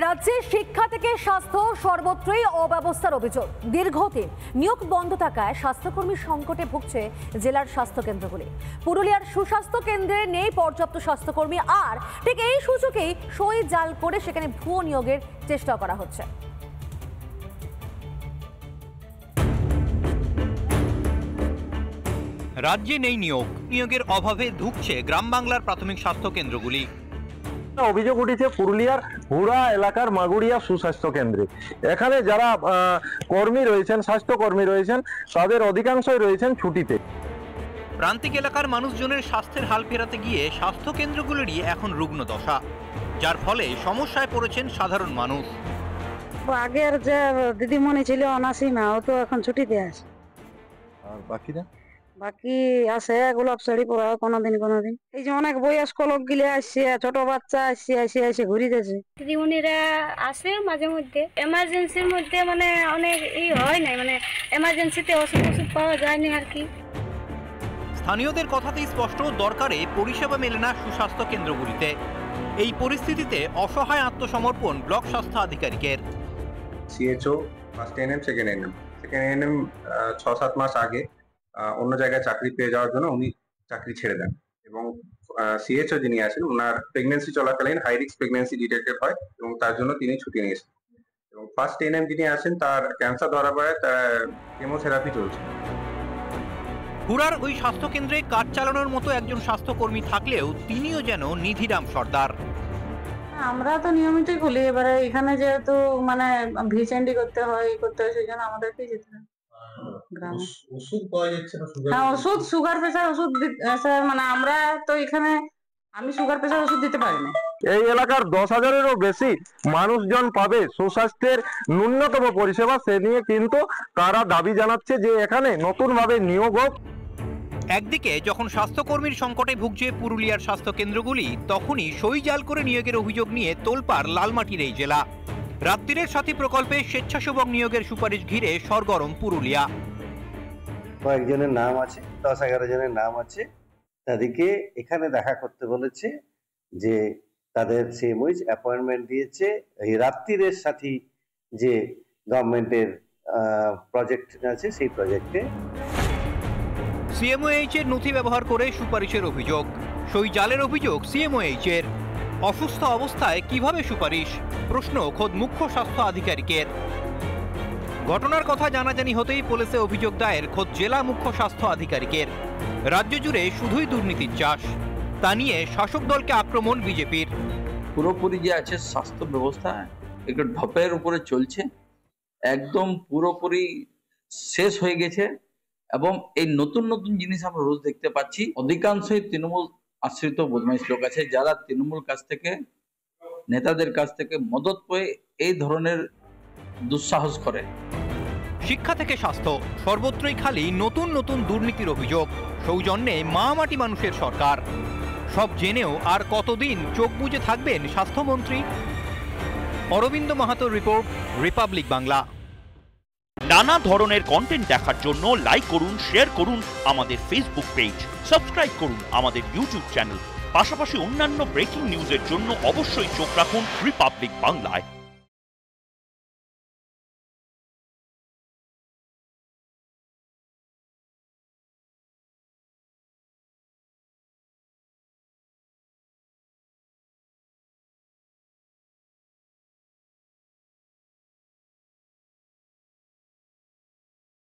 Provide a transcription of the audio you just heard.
রাজ্যে শিক্ষা থেকে স্বাস্থ্য সর্বত্রই অব্যবস্থার অভিযোগ। দীর্ঘদিন নিয়োগ বন্ধ থাকায় স্বাস্থ্যকর্মী সংকটে ভুগছে জেলার স্বাস্থ্যকেন্দ্রগুলি। পুরুলিয়ার সুস্বাস্থ্য কেন্দ্রে নেই পর্যাপ্ত স্বাস্থ্যকর্মী, আর ঠিক এই সুযোগেই সই জাল করে সেখানে ভুয়ো নিয়োগের চেষ্টা করা হচ্ছে। রাজ্যে নেই নিয়োগের অভাবে ধুঁকছে গ্রাম বাংলার প্রাথমিক স্বাস্থ্য কেন্দ্রগুলি। অভিযোগ উঠেছে পুরুলিয়ার হুড়া এলাকার মাগুড়িয়া সুস্বাস্থ্য কেন্দ্রে। এখানে যারা কর্মী রয়েছেন, স্বাস্থ্যকর্মী রয়েছেন, তাদের অধিকাংশই রয়েছেন ছুটিতে। প্রান্তিক এলাকার মানুষজনের স্বাস্থ্যের হাল ফেরাতে গিয়ে স্বাস্থ্য কেন্দ্রগুলিরই এখন রুগ্ন দশা, যার ফলে সমস্যায় পড়েছেন সাধারণ মানুষ। আগের যে দিদিমণি ছিল অনাসিমা, ও তো এখন ছুটিতে আছে। আর বাকি আছে গোলাপ শাড়ি পরা কোনোদিন। এই যে অনেক বয়স্ক লোক গিলে আসছে, ছোট বাচ্চা আসছে ঘুরিতেছে। দিদিমণিরা আসে মাঝে মধ্যে, এমার্জেন্সির মধ্যে মানে অনেক হয় না, মানে এমার্জেন্সিতে ওষুধ পাওয়া যায়নি আর কি। স্থানীয়দের কথাতেই স্পষ্ট, দরকারে পরিষেবা মেলে না সুস্বাস্থ্য কেন্দ্রগুলিতে। এই পরিস্থিতিতে অসহায় আত্মসমর্পণ ব্লক স্বাস্থ্য আধিকারিকের। সিএচও ফার্স্ট এএনএম সেকেন্ড এএনএম 6-7 মাস আগে অন্য জায়গায় চাকরি পেয়ে যাওয়ার জন্য উনি চাকরি ছেড়ে দেন, এবং সিএচও যিনি আছেন ওনার প্রেগনেন্সি চলাকালীন হাই রিস্ক প্রেগনেন্সি ডিটেক্টেড হয় এবং তার জন্য তিনি ছুটি নিয়েছেন। এবং ফার্স্ট এএনএম যিনি আছেন তার ক্যান্সার ধরা পড়ায় তার কেমোথেরাপি চলছে। হুড়ার ওই স্বাস্থ্য কেন্দ্রে কাজ চালানোর মতো একজন স্বাস্থ্যকর্মী থাকলেও তিনিও যেন নিধিরাম সর্দার। আমরা তো নিয়মিতই খুলি, এবারে এখানে যেহেতু মানে ভিসেন্ডি করতে হয় সেই জন্য আমাদেরকেই যেতে হয়। ওষুধ পাওয়া যাচ্ছে না? হ্যাঁ, ওষুধ সুগার প্রেসার ওষুধ মানে আমরা তো এখানে আমি সুগার প্রেসার ওষুধ দিতে পারি না। এই এলাকার 10,000-এরও বেশি মানুষজন পাবে সুস্বাস্থ্যের ন্যূনতম পরিষেবা, সে নিয়ে কিন্তু তারা দাবি জানাচ্ছে যে এখানে নতুন ভাবে নিয়োগ হোক। একদিকে যখন স্বাস্থ্যকর্মীর সংকটে ভুগছে পুরুলিয়ার স্বাস্থ্য কেন্দ্রগুলি, তখনই সই জাল করে নিয়োগের অভিযোগ নিয়ে তোলপাড় লালমাটির এই জেলা। রাত্রিরের সাথী প্রকল্পে স্বেচ্ছাসেবক নিয়োগের সুপারিশ ঘিরে সরগরম পুরুলিয়া। কয়েকজনের নাম আছে, 10-11 জনের নাম আছে, তাদেরকে এখানে দেখা করতে বলেছে, যে তাদের সিএমওইচ অ্যাপয়েন্টমেন্ট দিয়েছে এই রাত্রিরের সাথী যে গভর্নমেন্টের প্রজেক্ট আছে সেই প্রজেক্টে। সিএমওএইচ এর নথি ব্যবহার করে সুপারিশের অভিযোগ, সই জালের অভিযোগ সিএমওএইচ এর। অসুস্থ অবস্থায় কিভাবে সুপারিশ, প্রশ্ন খোদ মুখ্য স্বাস্থ্য আধিকারিকের। ঘটনার কথা জানাজানি হতেই পুলিশে অভিযোগ দায়ের খোদ জেলা মুখ্য স্বাস্থ্য আধিকারিকের। রাজ্য জুড়ে শুধুই দুর্নীতির চাষ, তা নিয়ে শাসক দলকে আক্রমণ বিজেপির। পুরোপুরি যে আছে স্বাস্থ্য ব্যবস্থা একটু ঢপের উপরে চলছে, একদম পুরোপুরি শেষ হয়ে গেছে। এবং এই নতুন নতুন জিনিস আমরা রোজ দেখতে পাচ্ছি। অধিকাংশই তৃণমূল আশ্রিত বদমাইশ লোক আছে, যারা তৃণমূল কাছ থেকে, নেতাদের কাছ থেকে মদত পেয়ে এই ধরনের দুঃসাহস করে। শিক্ষা থেকে স্বাস্থ্য সর্বত্রই খালি নতুন নতুন দুর্নীতির অভিযোগ। সৌজন্যে মা মাটি মানুষের সরকার। সব জেনেও আর কতদিন চোখ বুজে থাকবেন স্বাস্থ্যমন্ত্রী? অরবিন্দ মাহাতোর রিপোর্ট, রিপাবলিক বাংলা। নানা ধরনের কন্টেন্ট দেখার জন্য লাইক করুন, শেয়ার করুন আমাদের ফেসবুক পেজ, সাবস্ক্রাইব করুন আমাদের ইউটিউব চ্যানেল। পাশাপাশি অন্যান্য ব্রেকিং নিউজের জন্য অবশ্যই চোখ রাখুন রিপাবলিক বাংলায়।